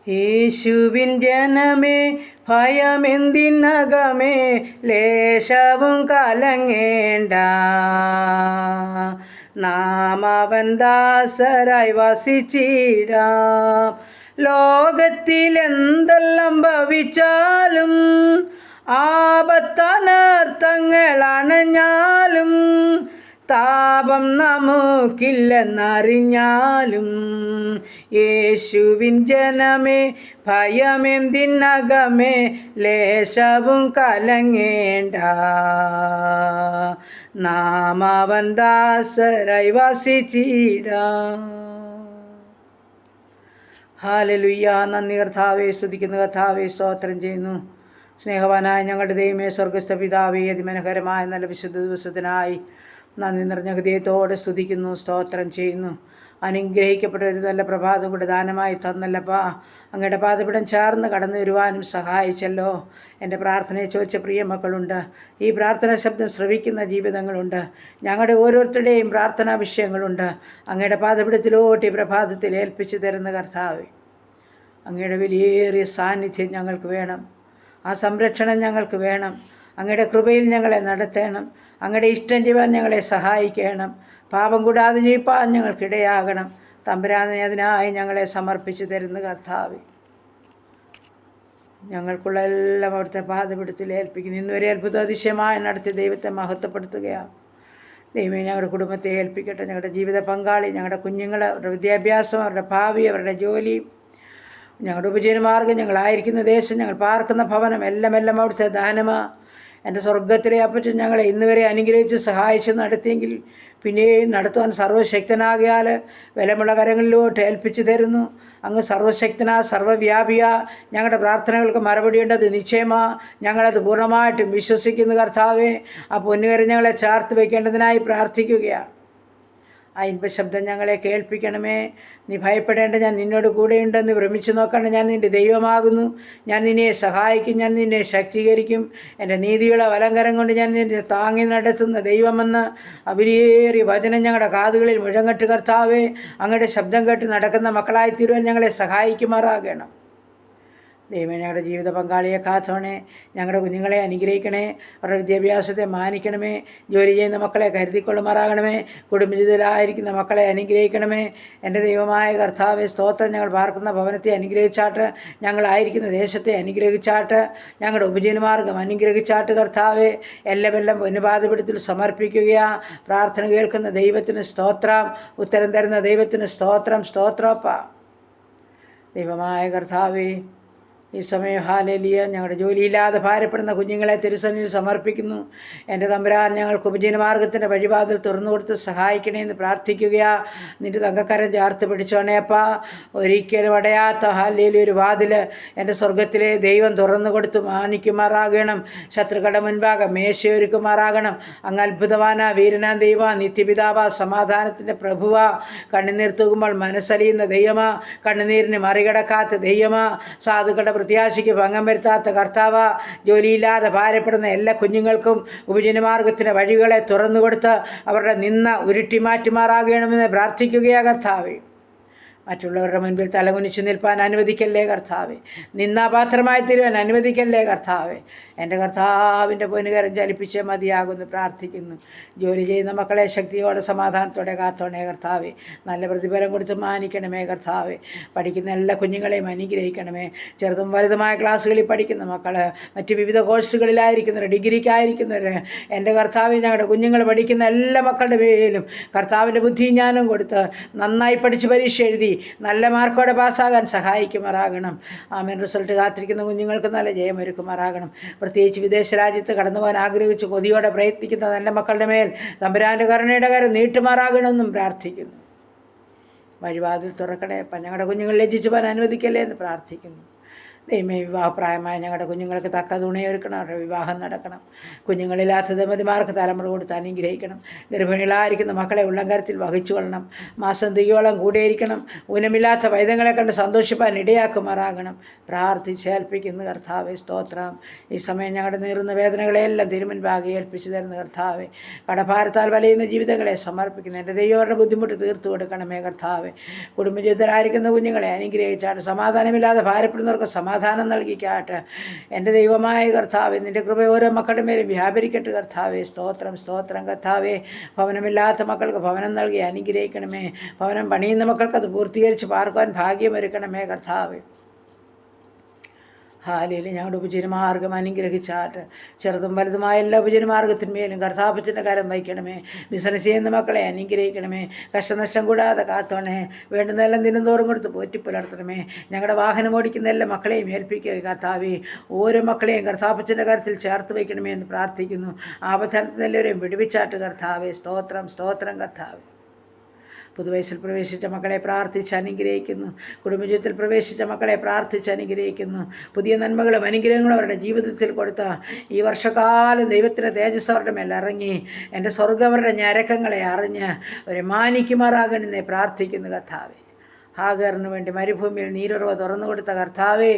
യേശുവിൻ ജനമേ ഭയമെന്തിനകമേ ലേശവും കലങ്ങേണ്ട. നാം അവൻ ദാസരായി വസിച്ചിടാം. ലോകത്തിലെന്തെല്ലാം ഭവിച്ചാലും ആപത്തനർത്ഥങ്ങൾ അണഞ്ഞാലും താപം നമുക്കില്ലെന്നറിഞ്ഞാലും യേശുവിൻ ജനമേ ഭയമെന്തിനകമേ ലേശവും കലങ്ങേണ്ട. നാം അവൻ ദാസരായി വസിച്ചിടാം. ഹല്ലേലൂയ. നന്ദി കർത്താവേ, സ്തുതിക്കുന്നു കർത്താവേ, സ്തോത്രം ചെയ്യുന്നു. സ്നേഹവാനായ ഞങ്ങളുടെ ദൈവമേ, സ്വർഗസ്ഥ പിതാവേ, അതിമനോഹരമായ നല്ല വിശുദ്ധ ദിവസത്തിനായി നന്ദി നിറഞ്ഞ ഹൃദയത്തോടെ സ്തുതിക്കുന്നു, സ്തോത്രം ചെയ്യുന്നു. അനുഗ്രഹിക്കപ്പെട്ട ഒരു നല്ല പ്രഭാതം കൂടെ ദാനമായി തന്നല്ലപ്പാ. അങ്ങയുടെ പാദപിടം ചേർന്ന് കടന്നു വരുവാനും സഹായിച്ചല്ലോ. എൻ്റെ പ്രാർത്ഥനയെ ചോദിച്ച പ്രിയ മക്കളുണ്ട്. ഈ പ്രാർത്ഥനാ ശബ്ദം ശ്രവിക്കുന്ന ജീവിതങ്ങളുണ്ട്. ഞങ്ങളുടെ ഓരോരുത്തരുടെയും പ്രാർത്ഥനാ വിഷയങ്ങളുണ്ട്. അങ്ങയുടെ പാദപിടത്തിലോട്ട് ഈ പ്രഭാതത്തിൽ ഏൽപ്പിച്ചു തരുന്ന കർത്താവേ, അങ്ങയുടെ വിലയേറിയ സാന്നിധ്യം ഞങ്ങൾക്ക് വേണം. ആ സംരക്ഷണം ഞങ്ങൾക്ക് വേണം. അങ്ങയുടെ കൃപയിൽ ഞങ്ങളെ നടത്തണം. അങ്ങയുടെ ഇഷ്ടം ചെയ്യുവാൻ ഞങ്ങളെ സഹായിക്കണം. പാപം കൂടാതെ ജീവിപ്പാൻ ഞങ്ങൾക്കിടയാകണം. തമ്പുരാനെ അതിനായി ഞങ്ങളെ സമർപ്പിച്ചു തരുന്ന കർത്താവേ, ഞങ്ങൾക്കുള്ള എല്ലാം അവിടുത്തെ പാദപിടത്തിൽ ഏൽപ്പിക്കുന്നു. ഇന്നുവരെ അത്ഭുത അതിശയമായി നടത്തി ദൈവത്തെ മഹത്വപ്പെടുത്തുകയാണ്. ദൈവമേ, ഞങ്ങളുടെ കുടുംബത്തെ ഏൽപ്പിക്കട്ടെ. ഞങ്ങളുടെ ജീവിത പങ്കാളി, ഞങ്ങളുടെ കുഞ്ഞുങ്ങൾ, അവരുടെ വിദ്യാഭ്യാസം, അവരുടെ ഭാവി, അവരുടെ ജോലി, ഞങ്ങളുടെ ഉപജീവനമാർഗ്ഗം, ഞങ്ങളായിരിക്കുന്ന ദേശം, ഞങ്ങൾ പാർക്കുന്ന ഭവനം എല്ലാം അവിടുത്തെ ദാനമാ. എൻ്റെ സ്വർഗത്തിലെ അപ്പച്ചൻ ഞങ്ങളെ ഇന്നുവരെ അനുഗ്രഹിച്ച് സഹായിച്ച് നടത്തിയെങ്കിൽ പിന്നെയും നടത്തുവാൻ സർവ്വശക്തനാകിയാൽ വിലമുള്ള കരങ്ങളിലോട്ട് ഏൽപ്പിച്ചു തരുന്നു. അങ്ങ് സർവ്വശക്തനാ, സർവ്വവ്യാപിയാ. ഞങ്ങളുടെ പ്രാർത്ഥനകൾക്ക് മറുപടിയുണ്ടത് നിശ്ചയമാ. ഞങ്ങളത് പൂർണ്ണമായിട്ടും വിശ്വസിക്കുന്ന കർത്താവേ, ആ പൊന്നുകരം ഞങ്ങളെ ചേർത്ത് വയ്ക്കേണ്ടതിനായി പ്രാർത്ഥിക്കുകയാണ്. ആ ഇൻപശബ്ദം ഞങ്ങളെ കേൾപ്പിക്കണമേ. നീ ഭയപ്പെടേണ്ട, ഞാൻ നിന്നോട് കൂടെയുണ്ടെന്ന് ഭ്രമിച്ചു നോക്കണം. ഞാൻ നിൻ്റെ ദൈവമാകുന്നു. ഞാൻ നിന്നെ സഹായിക്കും. ഞാൻ നിന്നെ ശക്തീകരിക്കും. എൻ്റെ നീതിയുടെ വലങ്കരം കൊണ്ട് ഞാൻ നിന്നെ താങ്ങി നടത്തുന്ന ദൈവമെന്ന് അവിരിയേറിയ വചനം ഞങ്ങളുടെ കാതുകളിൽ മുഴങ്ങട്ട് കർത്താവേ. അങ്ങയുടെ ശബ്ദം കേട്ട് നടക്കുന്ന മക്കളായി തീരുവാൻ ഞങ്ങളെ സഹായിക്കുമാറാകണം. ദൈവമേ, ഞങ്ങളുടെ ജീവിത പങ്കാളിയെ കാത്തോണേ. ഞങ്ങളുടെ കുഞ്ഞുങ്ങളെ അനുഗ്രഹിക്കണേ. അവരുടെ വിദ്യാഭ്യാസത്തെ മാനിക്കണമേ. ജോലി ചെയ്യുന്ന മക്കളെ കരുതിക്കൊള്ളുമാറാകണമേ. കുടുംബജീവിതത്തിലായിരിക്കുന്ന മക്കളെ അനുഗ്രഹിക്കണമേ. എൻ്റെ ദൈവമായ കർത്താവേ, സ്തോത്രം. ഞങ്ങൾ പാർക്കുന്ന ഭവനത്തെ അനുഗ്രഹിച്ചാട്ട്, ഞങ്ങളായിരിക്കുന്ന ദേശത്തെ അനുഗ്രഹിച്ചാട്ട്, ഞങ്ങളുടെ ഉപജീവനമാർഗ്ഗം അനുഗ്രഹിച്ചാട്ട് കർത്താവേ. എല്ലാം പൊന്നുപാദപിടത്തിൽ സമർപ്പിക്കുകയാ. പ്രാർത്ഥന കേൾക്കുന്ന ദൈവത്തിന് സ്തോത്രം. ഉത്തരം തരുന്ന ദൈവത്തിന് സ്തോത്രം. സ്തോത്രപ്പ ദൈവമായ കർത്താവേ, ഈ സമയം ഹല്ലേലൂയ. ഞങ്ങളുടെ ജോലിയില്ലാതെ ഭാരപ്പെടുന്ന കുഞ്ഞുങ്ങളെ തിരുസന്നിധിയിൽ സമർപ്പിക്കുന്നു. എൻ്റെ തമ്പുരാൻ, ഞങ്ങൾക്ക് ഉപജീവനമാർഗ്ഗത്തിൻ്റെ വഴിവാതിൽ തുറന്നു കൊടുത്ത് സഹായിക്കണേ എന്ന് പ്രാർത്ഥിക്കുകയാ. നിൻ്റെ തങ്കക്കരം ചേർത്ത് പിടിച്ചോണേപ്പാ. ഒരിക്കലും അടയാത്ത ഹല്ലേലൂയ ഒരു വാതിൽ എൻ്റെ സ്വർഗത്തിലെ ദൈവം തുറന്നു കൊടുത്ത് മാനിക്കുമാറാകണം. ശത്രുക്കളുടെ മുൻപാകെ മേശയൊരുക്കുമാറാകണം. അങ്ങ് അത്ഭുതവാനാ, വീരനാ ദൈവ, നിത്യപിതാവാ, സമാധാനത്തിൻ്റെ പ്രഭുവാ. കണ്ണുനീർ തൂകുമ്പോൾ മനസ്സലിയുന്ന ദൈവമാ. കണ്ണുനീരിന് മറികടക്കാത്ത ദൈവമാ. സാധുക്കളുടെ പ്രത്യാശയ്ക്ക് ഭംഗം വരുത്താത്ത കർത്താവ. ജോലിയില്ലാതെ ഭാരപ്പെടുന്ന എല്ലാ കുഞ്ഞുങ്ങൾക്കും ഉപജീവനമാർഗ്ഗത്തിൻ്റെ വഴികളെ തുറന്നുകൊടുത്ത് അവരുടെ നിന്ന ഉരുട്ടിമാറ്റുമാറാകണമെന്ന് പ്രാർത്ഥിക്കുകയാ കർത്താവേ. മറ്റുള്ളവരുടെ മുൻപിൽ തലകുനിച്ച് നിൽപ്പാൻ അനുവദിക്കല്ലേ കർത്താവേ. നിന്നാപാത്രമായി തീരുവാൻ അനുവദിക്കല്ലേ കർത്താവേ. എൻ്റെ കർത്താവിൻ്റെ പൊന്നുകരം ചലിപ്പിച്ചേ മതിയാകുന്നു പ്രാർത്ഥിക്കുന്നു. ജോലി ചെയ്യുന്ന മക്കളെ ശക്തിയോടെ സമാധാനത്തോടെ കാത്തോണേ കർത്താവേ. നല്ല പ്രതിഫലം കൊടുത്ത് മാനിക്കണമേ കർത്താവേ. പഠിക്കുന്ന എല്ലാ കുഞ്ഞുങ്ങളെയും അനുഗ്രഹിക്കണമേ. ചെറുതും വലുതുമായ ക്ലാസ്സുകളിൽ പഠിക്കുന്ന മക്കൾ, മറ്റ് വിവിധ കോഴ്സുകളിലായിരിക്കുന്നവർ, ഡിഗ്രിക്കായിരിക്കുന്നവർ, എൻ്റെ കർത്താവേ, ഞങ്ങളുടെ കുഞ്ഞുങ്ങൾ പഠിക്കുന്ന എല്ലാ മക്കളുടെ പേരിലും കർത്താവിൻ്റെ ബുദ്ധിജ്ഞാനം കൊടുത്ത് നന്നായി പഠിച്ച് പരീക്ഷ എഴുതി നല്ല മാർക്കോടെ പാസ്സാകാൻ സഹായിക്കുമാറാകണം. ആമേൻ. റിസൾട്ട് കാത്തിരിക്കുന്ന കുഞ്ഞുങ്ങൾക്ക് നല്ല ജയമൊരുക്കുമാറാകണം. പ്രത്യേകിച്ച് വിദേശ രാജ്യത്ത് കടന്നു പോകാൻ ആഗ്രഹിച്ച് കൊതിയോടെ പ്രയത്നിക്കുന്ന നല്ല മക്കളുടെ മേൽ തമ്പുരാൻ്റെ കരുണയുടെ കരം നീട്ടുമാറാകണമെന്നും പ്രാർത്ഥിക്കുന്നു. വഴിവാതിൽ തുറക്കണേ. ഞങ്ങളുടെ കുഞ്ഞുങ്ങൾ ലജ്ജിച്ചു പോകാൻ അനുവദിക്കല്ലേ എന്ന് പ്രാർത്ഥിക്കുന്നു. ദൈവമേ, വിവാഹപ്രായമായ ഞങ്ങളുടെ കുഞ്ഞുങ്ങൾക്ക് തക്ക തുണയൊരുക്കണം. അവരുടെ വിവാഹം നടക്കണം. കുഞ്ഞുങ്ങളില്ലാത്ത ദമ്പതിമാർക്ക് തലമുറ കൊടുത്ത് അനുഗ്രഹിക്കണം. ഗർഭിണികളായിരിക്കുന്ന മക്കളെ ഉള്ളംകരത്തിൽ വഹിച്ചു കൊള്ളണം. മാസം തികയോളം കൂടെയിരിക്കണം. ഊനമില്ലാത്ത വൈദ്യങ്ങളെ കണ്ട് സന്തോഷിപ്പാൻ ഇടയാക്കുമാറാകണം. പ്രാർത്ഥിച്ചേൽപ്പിക്കുന്ന കർത്താവെ സ്തോത്രം. ഈ സമയം ഞങ്ങളുടെ നീറുന്ന വേദനകളെല്ലാം തിരുമുൻപാകെ ഏൽപ്പിച്ചു തരുന്ന കർത്താവെ, കടഭാരത്താൽ വലയുന്ന ജീവിതങ്ങളെ സമർപ്പിക്കുന്നു. എൻ്റെ ദൈവങ്ങളുടെ ബുദ്ധിമുട്ട് തീർത്തു കൊടുക്കണമേ കർത്താവെ. കുടുംബജീവിതരായിരിക്കുന്ന കുഞ്ഞുങ്ങളെ അനുഗ്രഹിച്ചാണ്. സമാധാനമില്ലാതെ ഭാരപ്പെടുന്നവർക്ക് സമാധാനം നൽകിക്കാട്ടെ. എൻ്റെ ദൈവമായ കർത്താവെ, നിൻ്റെ കൃപ ഓരോ മക്കളുടെ മേലും വ്യാപരിക്കട്ടെ കർത്താവെ. സ്തോത്രം സ്തോത്രം കർത്താവെ. ഭവനമില്ലാത്ത മക്കൾക്ക് ഭവനം നൽകി അനുഗ്രഹിക്കണമേ. ഭവനം പണിയുന്ന മക്കൾക്ക് അത് പൂർത്തീകരിച്ച് പാർക്കുവാൻ ഭാഗ്യമൊരുക്കണമേ കർത്താവെ. ഹാലേലൂയ. ഞങ്ങളുടെ ഉപജീവനമാർഗം അനുഗ്രഹിച്ചാട്ട്. ചെറുതും വലുതുമായ എല്ലാ ഉപജീവനമാർഗത്തിന്മേലും കർത്താപ്പച്ചൻ്റെ കരം വയ്ക്കണമേ. ബിസിനസ് ചെയ്യുന്ന മക്കളെ അനുഗ്രഹിക്കണമേ. കഷ്ടനഷ്ടം കൂടാതെ കാത്തോണേ. വേണ്ടുന്നതെല്ലാം ദിനംതോറും കൊടുത്ത് പോറ്റി പുലർത്തണമേ. ഞങ്ങളുടെ വാഹനം ഓടിക്കുന്ന എല്ലാ മക്കളെയും ഏൽപ്പിക്കുക കർത്താവേ. ഓരോ മക്കളെയും കർത്താപ്പച്ചൻ്റെ കരത്തിൽ ചേർത്ത് വയ്ക്കണമേ എന്ന് പ്രാർത്ഥിക്കുന്നു. ആപത്തനത്തിൽ എല്ലാവരെയും വിടുവിച്ചാട്ട് കർത്താവേ. സ്തോത്രം സ്തോത്രം കർത്താവേ. പുതുവയസ്സിൽ പ്രവേശിച്ച മക്കളെ പ്രാർത്ഥിച്ച് അനുഗ്രഹിക്കുന്നു. കുടുംബജീവിതത്തിൽ പ്രവേശിച്ച മക്കളെ പ്രാർത്ഥിച്ച് അനുഗ്രഹിക്കുന്നു. പുതിയ നന്മകളും അനുഗ്രഹങ്ങളും അവരുടെ ജീവിതത്തിൽ കൊടുത്ത ഈ വർഷകാലം ദൈവത്തിൻ്റെ തേജസ് അവരുടെ മേൽ ഇറങ്ങി എൻ്റെ സ്വർഗ്ഗം അവരുടെ ഞരക്കങ്ങളെ അറിഞ്ഞ് അവരെ മാനിക്കുമാറാകണമെന്നേ പ്രാർത്ഥിക്കുന്നു കർത്താവേ. ഹാഗറിന് വേണ്ടി മരുഭൂമിയിൽ നീരുറവ തുറന്നു കൊടുത്ത കർത്താവേ,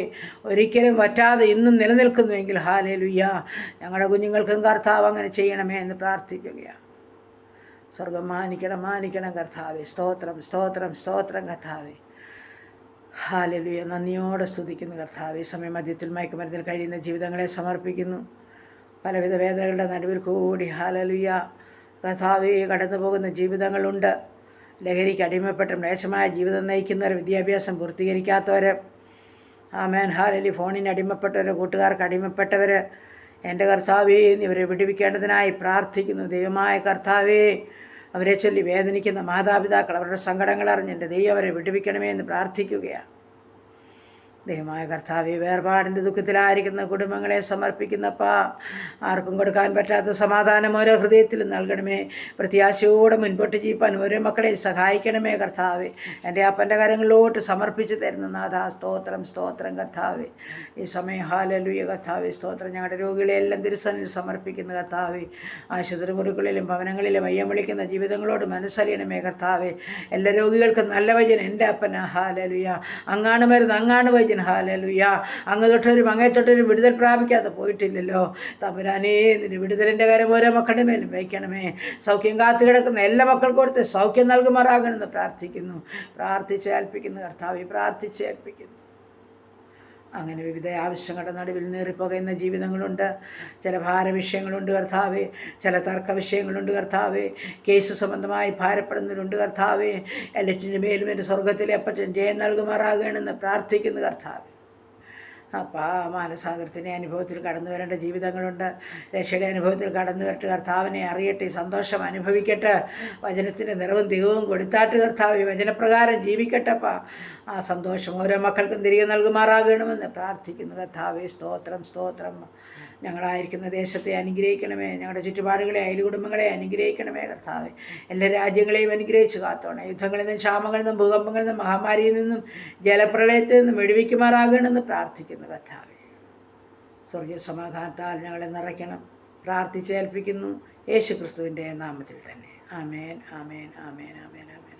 ഒരിക്കലും വറ്റാതെ ഇന്നും നിലനിൽക്കുന്നുവെങ്കിൽ ഹാലേലൂയ, ഞങ്ങളുടെ കുഞ്ഞുങ്ങൾക്കും കർത്താവ് അങ്ങനെ ചെയ്യണമേ എന്ന് പ്രാർത്ഥിക്കുകയാണ്. സ്വർഗം മാനിക്കണം മാനിക്കണം കർത്താവേ. സ്തോത്രം സ്തോത്രം സ്തോത്രം കർത്താവേ. ഹാലേലൂയ. നന്ദിയോടെ സ്തുതിക്കുന്നു കർത്താവേ. സമയമധ്യത്തിൽ മയക്കുമരുന്നിൽ കഴിയുന്ന ജീവിതങ്ങളെ സമർപ്പിക്കുന്നു. പലവിധ വേദനകളുടെ നടുവിൽ കൂടി ഹാലേലൂയ കർത്താവേ കടന്നു പോകുന്ന ജീവിതങ്ങളുണ്ട്. ലഹരിക്ക് അടിമപ്പെട്ട മ്ലേച്ഛമായ ജീവിതം നയിക്കുന്നവർ, വിദ്യാഭ്യാസം പൂർത്തീകരിക്കാത്തവർ, ആമേൻ ഹാലേലൂയ, ഫോണിന് അടിമപ്പെട്ടവർ, കൂട്ടുകാർക്ക് അടിമപ്പെട്ടവർ, എൻ്റെ കർത്താവേ ഇവരെ വിടുവിക്കേണ്ടതിനായി പ്രാർത്ഥിക്കുന്നു. ദൈവമായ കർത്താവേ, അവരെ ചൊല്ലി വേദനിക്കുന്ന മാതാപിതാക്കൾ അവരുടെ സങ്കടങ്ങൾ അറിഞ്ഞ് എൻ്റെ ദൈവം അവരെ വിടുവിക്കണമേ എന്ന് പ്രാർത്ഥിക്കുകയാണ്. ദൈവമായ കർത്താവേ, വേർപാടിൻ്റെ ദുഃഖത്തിലായിരിക്കുന്ന കുടുംബങ്ങളെ സമർപ്പിക്കുന്നപ്പാ, ആർക്കും കൊടുക്കാൻ പറ്റാത്ത സമാധാനം ഓരോ ഹൃദയത്തിലും നൽകണമേ. പ്രത്യാശയോടെ മുൻപോട്ട് ജീവിപ്പാൻ ഓരോ മക്കളെ സഹായിക്കണമേ കർത്താവേ. എൻ്റെ അപ്പൻ്റെ കരങ്ങളിലോട്ട് സമർപ്പിച്ച് തരുന്ന നാഥാ, സ്തോത്രം സ്തോത്രം കർത്താവേ. ഈ സമയം ഹാലേലൂയ കർത്താവേ സ്തോത്രം. ഞങ്ങളുടെ രോഗികളെല്ലാം തിരുസന്നിൽ സമർപ്പിക്കുന്ന കർത്താവേ. ആശുപത്രി മുറികളിലും ഭവനങ്ങളിലും അയ്യം വിളിക്കുന്ന ജീവിതങ്ങളോട് മനസ്സലിയണമേ കർത്താവേ. എല്ലാ രോഗികൾക്കും നല്ല വചനം എൻ്റെ അപ്പനാ ഹാലേലൂയ. അങ്ങാണ് മരുന്ന്, അങ്ങാണ് വചനം ഹാലേലൂയ. അങ്ങ് തൊട്ടവരും അങ്ങേ തൊട്ടവരും വിടുതൽ പ്രാപിക്കാതെ പോയിട്ടില്ലല്ലോ തമ്പുരാനേ. നിന്റെ വിടുതലിൻ്റെ കാര്യം ഓരോ മക്കളുടെ മേലും വയ്ക്കണമേ. സൗഖ്യം കാത്തു കിടക്കുന്ന എല്ലാ മക്കൾക്കും കൊടുത്ത് സൗഖ്യം നൽകുമാറാകണമെന്ന് പ്രാർത്ഥിക്കുന്നു. പ്രാർത്ഥിച്ചേൽപ്പിക്കുന്നു കർത്താവേ, പ്രാർത്ഥിച്ചേൽപ്പിക്കുന്നു. അങ്ങനെ വിവിധ ആവശ്യങ്ങളുടെ നടുവിൽ നേറിപ്പോകുന്ന ജീവിതങ്ങളുണ്ട്. ചില ഭാരവിഷയങ്ങളുണ്ട് കർത്താവേ, ചില തർക്ക വിഷയങ്ങളുണ്ട് കർത്താവേ, കേസ് സംബന്ധമായി ഭാരപ്പെടുന്നവരുണ്ട് കർത്താവേ. എല്ലാറ്റിൻ്റെ മേലും എൻ്റെ സ്വർഗത്തിലെ അപ്പച്ചൻ ജയം നൽകുമാറാകണമെന്ന് പ്രാർത്ഥിക്കുന്നു കർത്താവേ. അപ്പോൾ മാനസാന്തരത്തിൻ്റെ അനുഭവത്തിൽ കടന്നു വരേണ്ട ജീവിതങ്ങളുണ്ട്. രക്ഷയുടെ അനുഭവത്തിൽ കടന്നു വരട്ടെ കർത്താവിനെ അറിയട്ടെ, സന്തോഷം അനുഭവിക്കട്ടെ, വചനത്തിൻ്റെ നിറവും തികവും കൊടുത്താട്ട് കർത്താവ് വചനപ്രകാരം ജീവിക്കട്ടപ്പാ. ആ സന്തോഷം ഓരോ മക്കൾക്കും തിരികെ നൽകുമാറാകണമെന്ന് പ്രാർത്ഥിക്കുന്നു കർത്താവേ. സ്തോത്രം സ്തോത്രം. ഞങ്ങളായിരിക്കുന്ന ദേശത്തെ അനുഗ്രഹിക്കണമേ. ഞങ്ങളുടെ ചുറ്റുപാടുകളെ, അയൽകുടുംബങ്ങളെ അനുഗ്രഹിക്കണമേ കർത്താവേ. എല്ലാ രാജ്യങ്ങളെയും അനുഗ്രഹിച്ച് കാത്തോണേ. യുദ്ധങ്ങളിൽ നിന്നും, ക്ഷാമങ്ങളിൽ നിന്നും, ഭൂകമ്പങ്ങളിൽ നിന്നും, മഹാമാരിയിൽ നിന്നും, ജലപ്രളയത്തിൽ നിന്നും വിടുവിക്കുമാറാകണമെന്ന് പ്രാർത്ഥിക്കുന്നു കർത്താവേ. സ്വർഗീയ സമാധാനത്താൽ ഞങ്ങളെ നിറയ്ക്കണം. പ്രാർത്ഥിച്ചേൽപ്പിക്കുന്നു യേശു ക്രിസ്തുവിൻ്റെ നാമത്തിൽ തന്നെ. ആമേൻ ആമേൻ ആമേൻ ആമേൻ ആമേൻ.